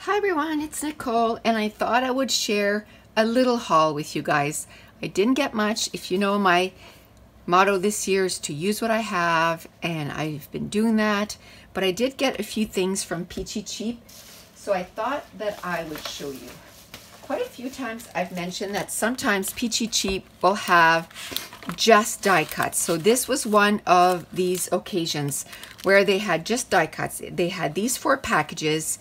Hi everyone, it's Nicole, and I thought I would share a little haul with you guys. I didn't get much. If you know, my motto this year is to use what I have, and I've been doing that, but I did get a few things from Peachy Cheap, so I thought that I would show you. Quite a few times I've mentioned that sometimes Peachy Cheap will have just die cuts. So this was one of these occasions where they had just die cuts. They had these 4 packages,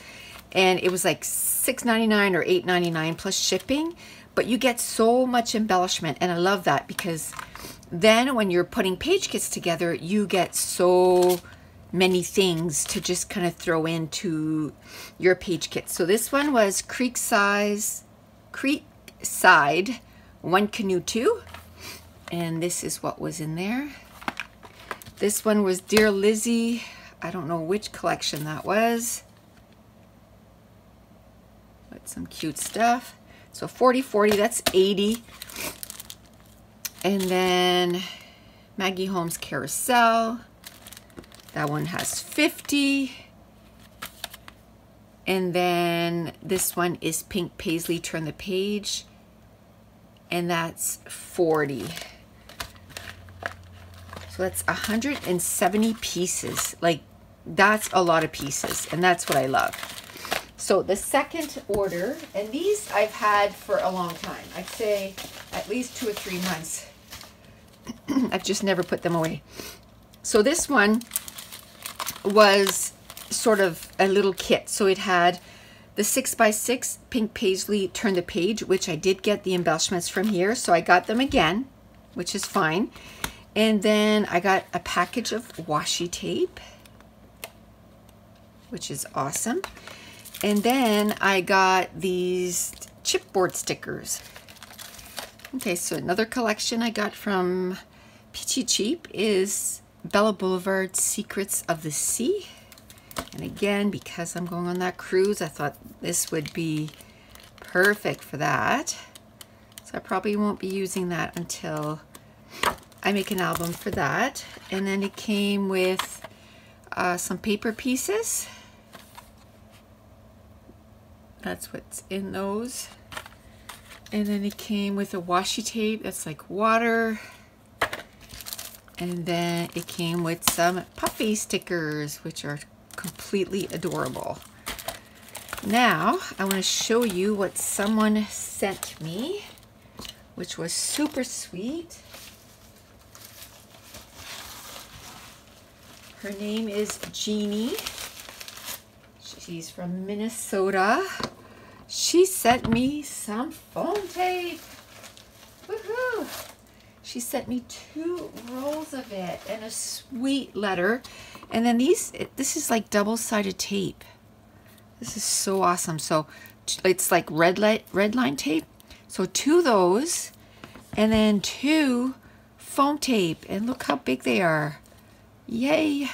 and it was like $6.99 or $8.99 plus shipping, but you get so much embellishment, and I love that because then when you're putting page kits together, you get so many things to just kind of throw into your page kit. So this one was Creekside 1 Canoe 2, and this is what was in there. This one was Dear Lizzie. I don't know which collection that was. But some cute stuff. So 40/40, that's 80. And then Maggie Holmes Carousel. That one has 50. And then this one is Pink Paisley Turn the Page, and that's 40. So that's 170 pieces. Like, that's a lot of pieces, and that's what I love. So the second order, and these I've had for a long time. I'd say at least 2 or 3 months. I've just never put them away. So this one was sort of a little kit. So it had the 6x6 Pink Paisley Turn the Page, which I did get the embellishments from here, so I got them again, which is fine. And then I got a package of washi tape, which is awesome. And then I got these chipboard stickers. Okay, so another collection I got from Peachy Cheap is Bella Boulevard Secrets of the Sea. And again, because I'm going on that cruise, I thought this would be perfect for that. So I probably won't be using that until I make an album for that. And then it came with some paper pieces. That's what's in those. And then it came with a washi tape that's like water. And then it came with some puffy stickers, which are completely adorable. Now I want to show you what someone sent me, which was super sweet. Her name is Jeannie. She's from Minnesota. She sent me some foam tape. Woohoo! She sent me 2 rolls of it and a sweet letter. And then this is like double-sided tape. This is so awesome. So it's like red line tape. So 2 of those, and then 2 foam tape. And look how big they are. Yay!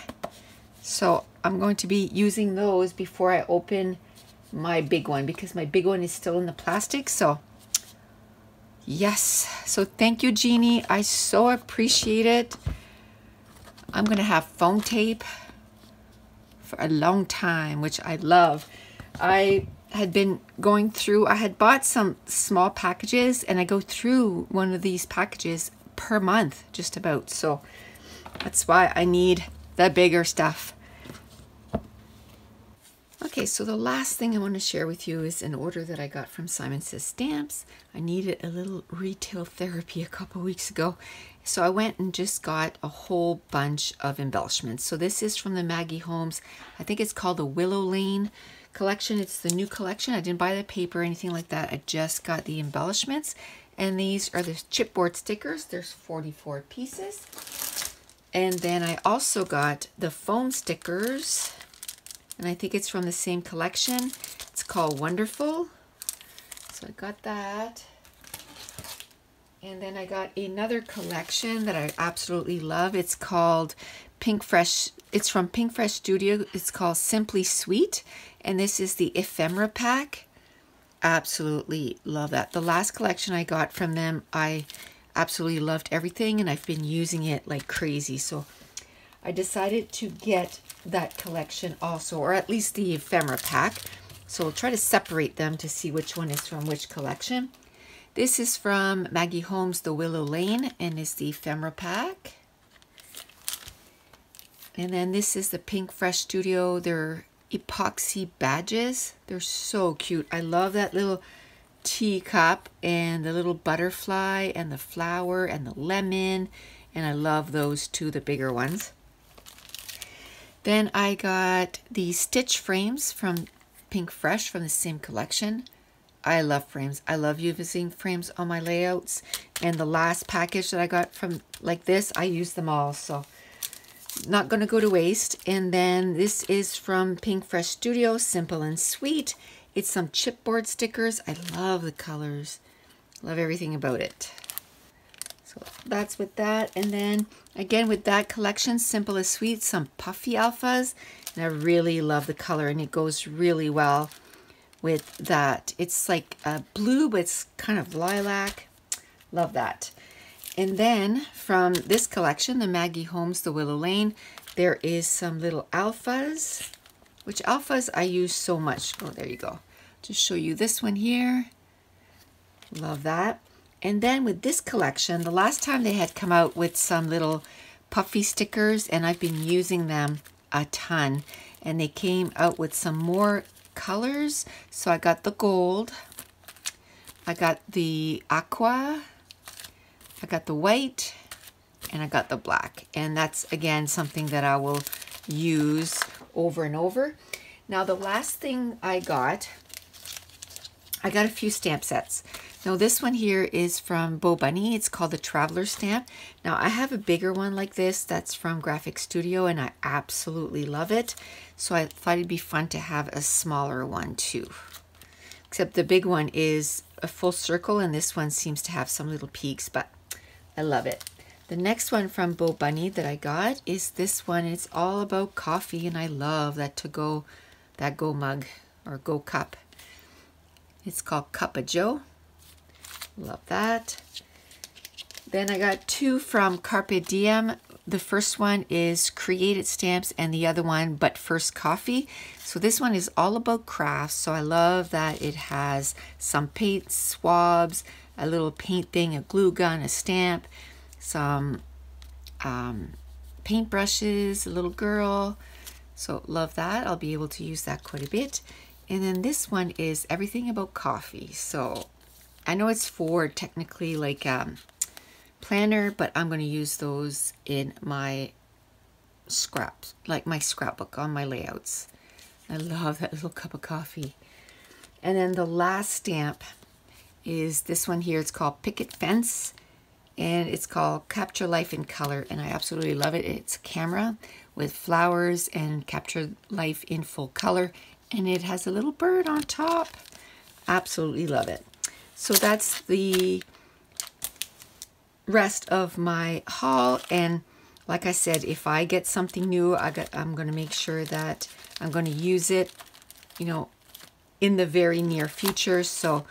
So I'm going to be using those before I open my big one, because my big one is still in the plastic. So yes. So thank you, Jeannie. I so appreciate it. I'm going to have foam tape for a long time, which I love. I had been going through, I had bought some small packages, and I go through one of these packages per month, just about. So that's why I need the bigger stuff. Okay, so the last thing I want to share with you is an order that I got from Simon Says Stamps. I needed a little retail therapy a couple weeks ago, so I went and just got a whole bunch of embellishments. So this is from the Maggie Holmes, I think it's called the Willow Lane collection. It's the new collection. I didn't buy the paper or anything like that. I just got the embellishments. And these are the chipboard stickers. There's 44 pieces. And then I also got the foam stickers, and I think it's from the same collection. It's called Wonderful. So I got that. And then I got another collection that I absolutely love. It's called Pink Fresh. It's from Pink Fresh Studio. It's called Simply Sweet. And this is the ephemera pack. Absolutely love that. The last collection I got from them, I absolutely loved everything, and I've been using it like crazy. So I decided to get that collection also, or at least the ephemera pack. So we'll try to separate them to see which one is from which collection. This is from Maggie Holmes, The Willow Lane, and is the ephemera pack. And then this is the Pink Fresh Studio. They're epoxy badges. They're so cute. I love that little teacup and the little butterfly and the flower and the lemon. And I love those two, the bigger ones. Then I got the stitch frames from Pink Fresh from the same collection. I love frames. I love using frames on my layouts. And the last package that I got from like this, I use them all. So not going to go to waste. And then this is from Pink Fresh Studio, Simple and Sweet. It's some chipboard stickers. I love the colors. Love everything about it. So that's with that. And then again with that collection, Simple and Sweet, some puffy alphas. And I really love the color and it goes really well with that. It's like a blue, but it's kind of lilac. Love that. And then from this collection, the Maggie Holmes, The Willow Lane, there is some little alphas, which alphas I use so much. Oh, there you go. Just show you this one here. Love that. And then with this collection, the last time they had come out with some little puffy stickers, and I've been using them a ton. And they came out with some more colors. So I got the gold, I got the aqua, I got the white, and I got the black. And that's again something that I will use over and over. Now the last thing I got a few stamp sets. Now this one here is from Bo Bunny. It's called the Traveler Stamp. Now I have a bigger one like this that's from Graphic Studio and I absolutely love it. So I thought it'd be fun to have a smaller one too. Except the big one is a full circle and this one seems to have some little peaks, but I love it. The next one from Bo Bunny that I got is this one. It's all about coffee and I love that go mug or go cup. It's called Cup of Joe. Love that. Then I got two from Carpe Diem. The first one is Created Stamps and the other one But First Coffee. So this one is all about crafts. So I love that it has some paint swabs, a little paint thing, a glue gun, a stamp, some paint brushes, a little girl. So love that. I'll be able to use that quite a bit. And then this one is Everything About Coffee. So I know it's for technically like planner, but I'm going to use those in my scraps, like my scrapbook on my layouts. I love that little cup of coffee. And then the last stamp is this one here. It's called Picket Fence and it's called Capture Life in Color. And I absolutely love it. It's a camera with flowers and capture life in full color. And it has a little bird on top. Absolutely love it. So that's the rest of my haul. And like I said, if I get something new, I'm going to make sure that I'm going to use it, you know, in the very near future. So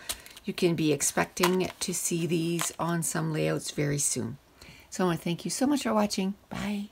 you can be expecting to see these on some layouts very soon. So I want to thank you so much for watching. Bye.